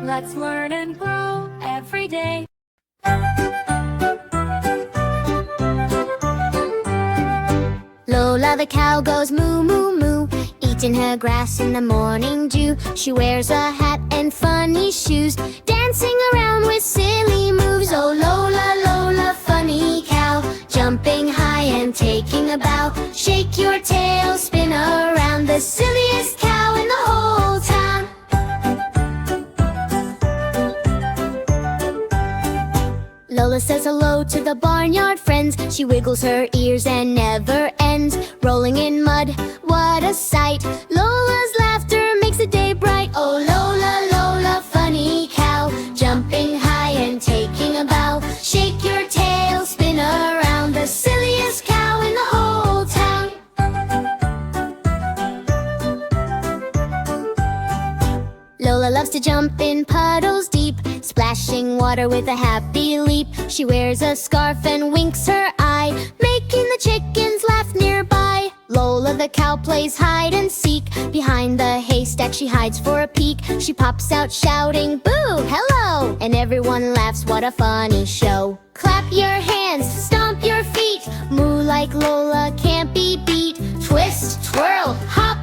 Let's learn and grow every day. Lola the cow goes moo moo moo, eating her grass in the morning dew. She wears a hat and funny shoes, dancing around with silly moves. Oh Lola, Lola, funny cow, jumping high and taking a bow. Shake your tail, spin around, the silliest cow in the whole town. Lola says hello to the barnyard friends. She wiggles her ears and never ends, rolling in mud, what a sight. Lola's laughter makes the day bright. Oh Lola, Lola, funny cow, jumping high and taking a bow. Shake your tail, spin around, the silliest cow in the whole town. Lola loves to jump in puddles deep, splashing water with a happy leap. She wears a scarf and winks her eye, making the chickens laugh nearby. Lola the cow plays hide and seek, behind the haystack she hides for a peek. She pops out shouting, boo, hello, and everyone laughs, what a funny show. Clap your hands, stomp your feet, moo like Lola can't be beat. Twist, twirl, hop,